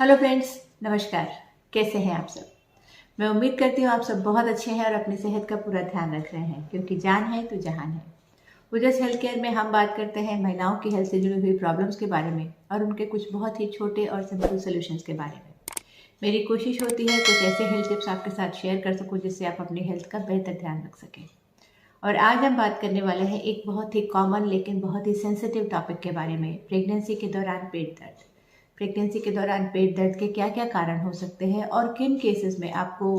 Hello friends, नमस्कार। कैसे हैं आप सब? मैं उम्मीद करती हूँ आप सब बहुत अच्छे हैं और अपनी सेहत का पूरा ध्यान रख रहे हैं, क्योंकि जान है तो जहान है। उजस हेल्थ केयर में हम बात करते हैं महिलाओं की हेल्थ से जुड़ी हुई प्रॉब्लम्स के बारे में और उनके कुछ बहुत ही छोटे और सिंपल सोल्यूशंस के बारे में। मेरी कोशिश होती है कुछ ऐसे हेल्थ टिप्स आपके साथ शेयर कर सकूँ जिससे आप अपनी हेल्थ का बेहतर ध्यान रख सकें। और आज हम बात करने वाले हैं एक बहुत ही कॉमन लेकिन बहुत ही सेंसिटिव टॉपिक के बारे में, प्रेगनेंसी के दौरान पेट दर्द। प्रेगनेंसी के दौरान पेट दर्द के क्या क्या कारण हो सकते हैं और किन केसेस में आपको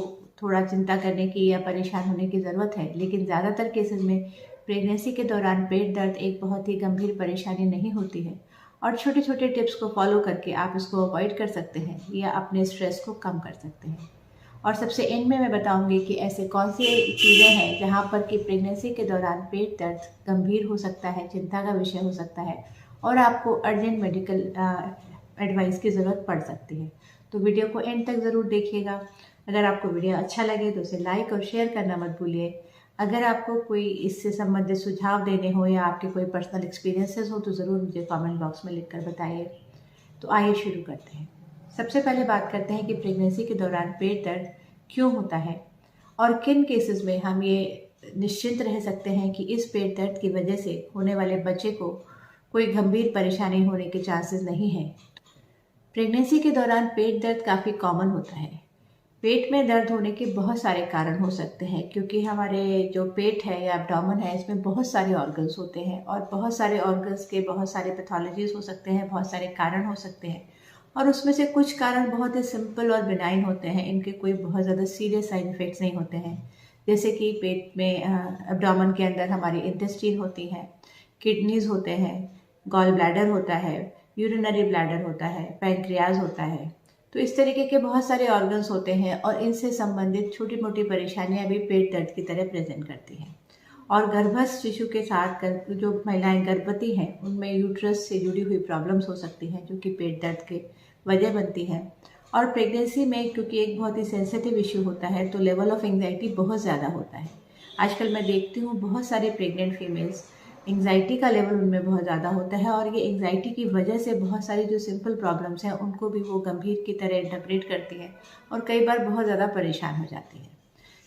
थोड़ा चिंता करने की या परेशान होने की ज़रूरत है, लेकिन ज़्यादातर केसेस में प्रेगनेंसी के दौरान पेट दर्द एक बहुत ही गंभीर परेशानी नहीं होती है और छोटे छोटे टिप्स को फॉलो करके आप इसको अवॉइड कर सकते हैं या अपने स्ट्रेस को कम कर सकते हैं। और सबसे एंड में मैं बताऊंगी कि ऐसे कौन सी चीज़ें हैं जहाँ पर कि प्रेगनेंसी के दौरान पेट दर्द गंभीर हो सकता है, चिंता का विषय हो सकता है और आपको अर्जेंट मेडिकल एडवाइस की ज़रूरत पड़ सकती है। तो वीडियो को एंड तक ज़रूर देखिएगा। अगर आपको वीडियो अच्छा लगे तो उसे लाइक और शेयर करना मत भूलिए। अगर आपको कोई इससे संबंधित सुझाव देने हो या आपके कोई पर्सनल एक्सपीरियंसेस हो तो ज़रूर मुझे कमेंट बॉक्स में लिखकर बताइए। तो आइए शुरू करते हैं। सबसे पहले बात करते हैं कि प्रेगनेंसी के दौरान पेट दर्द क्यों होता है और किन केसेस में हम ये निश्चिंत रह सकते हैं कि इस पेट दर्द की वजह से होने वाले बच्चे को कोई गंभीर परेशानी होने के चांसेस नहीं हैं। प्रेगनेंसी के दौरान पेट दर्द काफ़ी कॉमन होता है। पेट में दर्द होने के बहुत सारे कारण हो सकते हैं, क्योंकि हमारे जो पेट है या एब्डोमेन है इसमें बहुत सारे ऑर्गन्स होते हैं और बहुत सारे ऑर्गन्स के बहुत सारे पैथोलॉजीज हो सकते हैं, बहुत सारे कारण हो सकते हैं। और उसमें से कुछ कारण बहुत ही सिंपल और बिनाइन होते हैं, इनके कोई बहुत ज़्यादा सीरियस साइड इफ़ेक्ट्स नहीं होते हैं। जैसे कि पेट में एब्डोमेन के अंदर हमारी इंटेस्टाइन होती है, किडनीज होते हैं, गॉल ब्लैडर होता है, यूरिनरी ब्लैडर होता है, पैंक्रियाज होता है। तो इस तरीके के बहुत सारे ऑर्गन्स होते हैं और इनसे संबंधित छोटी मोटी परेशानियां भी पेट दर्द की तरह प्रेजेंट करती हैं। और गर्भस्थ शिशु के साथ जो महिलाएं गर्भवती हैं उनमें यूट्रस से जुड़ी हुई प्रॉब्लम्स हो सकती हैं जो कि पेट दर्द के वजह बनती हैं। और प्रेगनेंसी में क्योंकि एक बहुत ही सेंसिटिव इशू होता है तो लेवल ऑफ एंग्जाइटी बहुत ज़्यादा होता है। आजकल मैं देखती हूँ बहुत सारी प्रेग्नेंट फीमेल्स, एंग्जाइटी का लेवल उनमें बहुत ज़्यादा होता है और ये एंग्जाइटी की वजह से बहुत सारी जो सिंपल प्रॉब्लम्स हैं उनको भी वो गंभीर की तरह इंटरप्रेट करती हैं और कई बार बहुत ज़्यादा परेशान हो जाती हैं।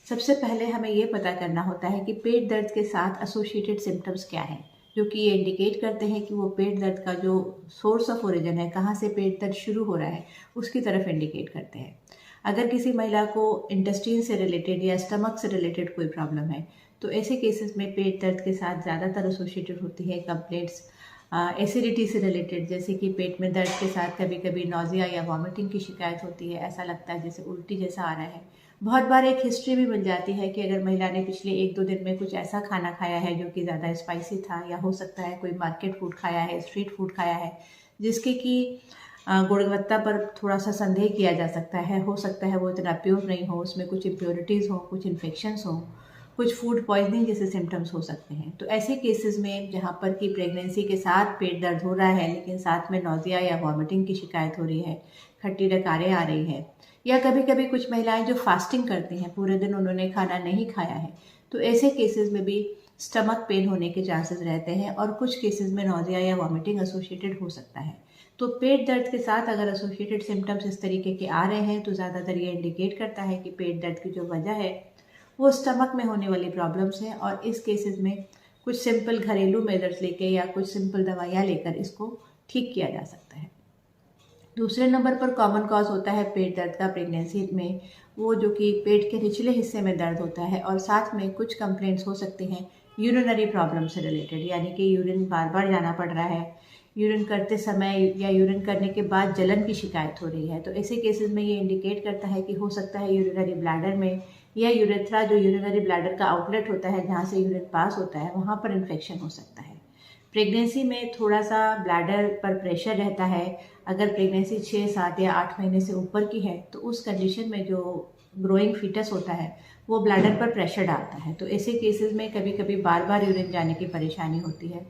सबसे पहले हमें ये पता करना होता है कि पेट दर्द के साथ एसोसिएटेड सिम्टम्स क्या हैं, जो कि ये इंडिकेट करते हैं कि वो पेट दर्द का जो सोर्स ऑफ ओरिजिन है, कहाँ से पेट दर्द शुरू हो रहा है, उसकी तरफ इंडिकेट करते हैं। अगर किसी महिला को इंटेस्टाइन से रिलेटेड या स्टमक से रिलेटेड कोई प्रॉब्लम है तो ऐसे केसेस में पेट दर्द के साथ ज़्यादातर एसोसिएटेड होती है कंप्लेंट्स एसिडिटी से रिलेटेड, जैसे कि पेट में दर्द के साथ कभी कभी नोजिया या वॉमिटिंग की शिकायत होती है, ऐसा लगता है जैसे उल्टी जैसा आ रहा है। बहुत बार एक हिस्ट्री भी मिल जाती है कि अगर महिला ने पिछले 1-2 दिन में कुछ ऐसा खाना खाया है जो कि ज़्यादा स्पाइसी था, या हो सकता है कोई मार्केट फूड खाया है, स्ट्रीट फूड खाया है जिसके कि गुणवत्ता पर थोड़ा सा संदेह किया जा सकता है। हो सकता है वो इतना प्योर नहीं हो, उसमें कुछ इम्प्योरिटीज़ हो, कुछ इन्फेक्शंस हो, कुछ फूड पॉइजनिंग जैसे सिम्टम्स हो सकते हैं। तो ऐसे केसेस में जहाँ पर कि प्रेगनेंसी के साथ पेट दर्द हो रहा है लेकिन साथ में नोजिया या वॉमिटिंग की शिकायत हो रही है, खट्टी डकारें आ रही है, या कभी कभी कुछ महिलाएं जो फास्टिंग करती हैं, पूरे दिन उन्होंने खाना नहीं खाया है, तो ऐसे केसेस में भी स्टमक पेन होने के चांसेस रहते हैं और कुछ केसेस में नोजिया या वॉमिटिंग एसोसिएटेड हो सकता है। तो पेट दर्द के साथ अगर एसोसिएटेड सिम्टम्स इस तरीके के आ रहे हैं तो ज़्यादातर ये इंडिकेट करता है कि पेट दर्द की जो वजह है वो स्टमक में होने वाली प्रॉब्लम्स हैं और इस केसेस में कुछ सिंपल घरेलू मेजर्स लेके या कुछ सिंपल दवाइयाँ लेकर इसको ठीक किया जा सकता है। दूसरे नंबर पर कॉमन कॉज होता है पेट दर्द का प्रेगनेंसी में वो जो कि पेट के निचले हिस्से में दर्द होता है और साथ में कुछ कंप्लेंट्स हो सकती हैं यूरिनरी प्रॉब्लम से रिलेटेड, यानी कि यूरिन बार बार जाना पड़ रहा है, यूरिन करते समय या यूरिन करने के बाद जलन की शिकायत हो रही है। तो ऐसे केसेस में ये इंडिकेट करता है कि हो सकता है यूरिनरी ब्लैडर में या यूरेथ्रा, जो यूरिनरी ब्लैडर का आउटलेट होता है जहाँ से यूरिन पास होता है, वहाँ पर इन्फेक्शन हो सकता है। प्रेगनेंसी में थोड़ा सा ब्लैडर पर प्रेशर रहता है। अगर प्रेगनेंसी 6, 7 या 8 महीने से ऊपर की है तो उस कंडीशन में जो ग्रोइंग फीटस होता है वो ब्लैडर पर प्रेशर डालता है। तो ऐसे केसेस में कभी कभी बार बार यूरिन जाने की परेशानी होती है।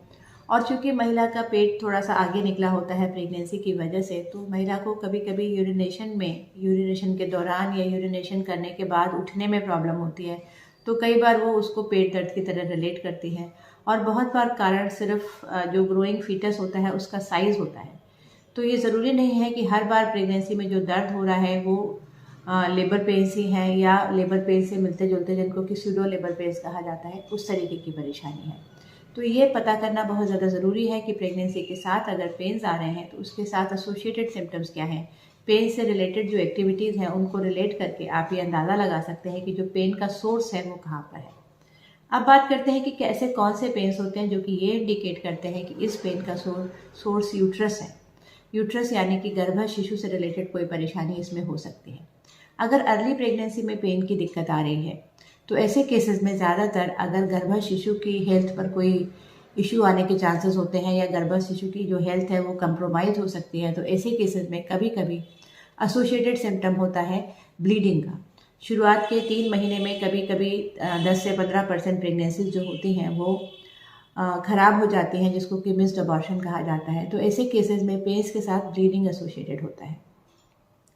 और चूंकि महिला का पेट थोड़ा सा आगे निकला होता है प्रेगनेंसी की वजह से, तो महिला को कभी कभी यूरिनेशन के दौरान या यूरिनेशन करने के बाद उठने में प्रॉब्लम होती है। तो कई बार वो उसको पेट दर्द की तरह रिलेट करती है और बहुत बार कारण सिर्फ जो ग्रोइंग फीटस होता है उसका साइज़ होता है। तो ये ज़रूरी नहीं है कि हर बार प्रेगनेंसी में जो दर्द हो रहा है वो लेबर पेन्स ही हैं या लेबर पेन्स से मिलते जुलते जिनको कि सूडो लेबर पेन्स कहा जाता है, उस तरीके की परेशानी है। तो ये पता करना बहुत ज़्यादा ज़रूरी है कि प्रेगनेंसी के साथ अगर पेन्स आ रहे हैं तो उसके साथ एसोसिएटेड सिम्टम्स क्या हैं। पेन से रिलेटेड जो एक्टिविटीज़ हैं उनको रिलेट करके आप ये अंदाज़ा लगा सकते हैं कि जो पेन का सोर्स है वो कहाँ पर है। अब बात करते हैं कि ऐसे कौन से पेन्स होते हैं जो कि ये इंडिकेट करते हैं कि इस पेन का सोर्स यूट्रस है। यूट्रस यानी कि गर्भ शिशु से रिलेटेड कोई परेशानी इसमें हो सकती है। अगर अर्ली प्रेगनेंसी में पेन की दिक्कत आ रही है तो ऐसे केसेस में ज़्यादातर अगर गर्भ शिशु की हेल्थ पर कोई इशू आने के चांसेस होते हैं या गर्भ शिशु की जो हेल्थ है वो कंप्रोमाइज़ हो सकती है, तो ऐसे केसेस में कभी कभी एसोसिएटेड सिम्टम होता है ब्लीडिंग का। शुरुआत के 3 महीने में कभी कभी 10 से 15% प्रेगनेंसीज जो होती हैं वो ख़राब हो जाती हैं, जिसको कि मिस्ड अबॉर्शन कहा जाता है। तो ऐसे केसेस में पेन्स के साथ ब्लीडिंग एसोसिएटेड होता है।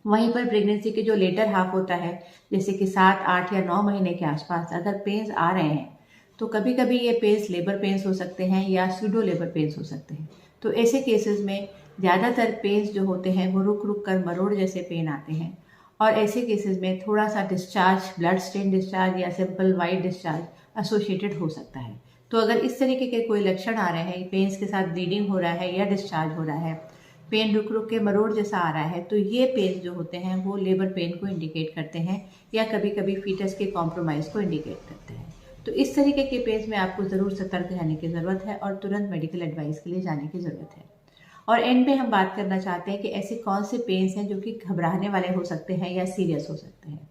वहीं पर प्रेगनेंसी के जो लेटर हाफ होता है, जैसे कि 7, 8 या 9 महीने के आसपास अगर पेन्स आ रहे हैं तो कभी कभी ये पेन्स लेबर पेन्स हो सकते हैं या सूडो लेबर पेन्स हो सकते हैं। तो ऐसे केसेस में ज़्यादातर पेन्स जो होते हैं वो रुक रुक कर मरोड़ जैसे पेन आते हैं और ऐसे केसेस में थोड़ा सा डिस्चार्ज, ब्लड स्टेन डिस्चार्ज या सिंपल वाइट डिस्चार्ज एसोसिएटेड हो सकता है। तो अगर इस तरीके के कोई लक्षण आ रहे हैं, पेन्स के साथ ब्लीडिंग हो रहा है या डिस्चार्ज हो रहा है, पेन रुक रुक के मरोड़ जैसा आ रहा है, तो ये पेन जो होते हैं वो लेबर पेन को इंडिकेट करते हैं या कभी कभी फीटस के कॉम्प्रोमाइज़ को इंडिकेट करते हैं। तो इस तरीके के पेन्स में आपको ज़रूर सतर्क रहने की ज़रूरत है और तुरंत मेडिकल एडवाइस के लिए जाने की ज़रूरत है। और एंड में हम बात करना चाहते हैं कि ऐसे कौन से पेन्स हैं जो कि घबराने वाले हो सकते हैं या सीरियस हो सकते हैं।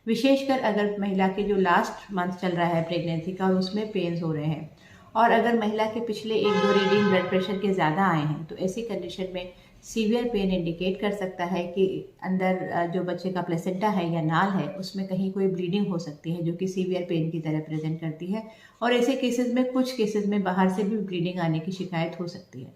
विशेषकर अगर महिला के जो लास्ट मंथ चल रहा है प्रेगनेंसी का और उसमें पेन्स हो रहे हैं और अगर महिला के पिछले 1-2 रीडिंग ब्लड प्रेशर के ज़्यादा आए हैं, तो ऐसी कंडीशन में सीवियर पेन इंडिकेट कर सकता है कि अंदर जो बच्चे का प्लेसेंटा है या नाल है उसमें कहीं कोई ब्लीडिंग हो सकती है जो कि सीवियर पेन की तरह प्रेजेंट करती है। और ऐसे केसेस में कुछ केसेस में बाहर से भी ब्लीडिंग आने की शिकायत हो सकती है।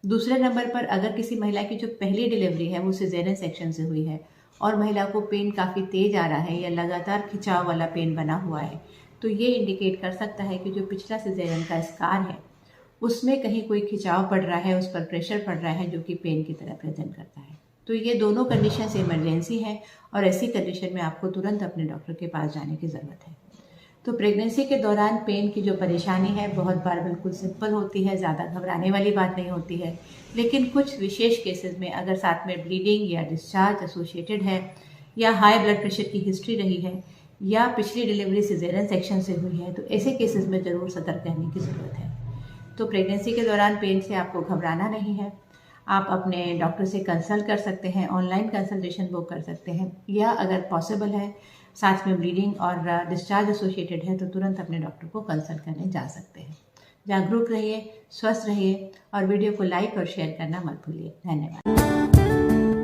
दूसरे नंबर पर अगर किसी महिला की जो पहली डिलीवरी है वो सिजेरियन सेक्शन से हुई है और महिला को पेन काफ़ी तेज आ रहा है या लगातार खिंचाव वाला पेन बना हुआ है, तो ये इंडिकेट कर सकता है कि जो पिछला सिजेरियन का स्कार है उसमें कहीं कोई खिंचाव पड़ रहा है, उस पर प्रेशर पड़ रहा है जो कि पेन की तरह प्रेजेंट करता है। तो ये दोनों कंडीशन इमरजेंसी हैं और ऐसी कंडीशन में आपको तुरंत अपने डॉक्टर के पास जाने की ज़रूरत है। तो प्रेगनेंसी के दौरान पेन की जो परेशानी है बहुत बार बिल्कुल सिंपल होती है, ज़्यादा घबराने वाली बात नहीं होती है। लेकिन कुछ विशेष केसेस में अगर साथ में ब्लीडिंग या डिस्चार्ज एसोसिएटेड है या हाई ब्लड प्रेशर की हिस्ट्री रही है या पिछली डिलीवरी सिजेरियन सेक्शन से हुई है, तो ऐसे केसेस में ज़रूर सतर्क रहने की ज़रूरत है। तो प्रेगनेंसी के दौरान पेन से आपको घबराना नहीं है। आप अपने डॉक्टर से कंसल्ट कर सकते हैं, ऑनलाइन कंसल्टेशन बुक कर सकते हैं या अगर पॉसिबल है साथ में ब्लीडिंग और डिस्चार्ज एसोसिएटेड है तो तुरंत अपने डॉक्टर को कंसल्ट करने जा सकते हैं। जागरूक रहिए, स्वस्थ रहिए और वीडियो को लाइक और शेयर करना मत भूलिए। धन्यवाद।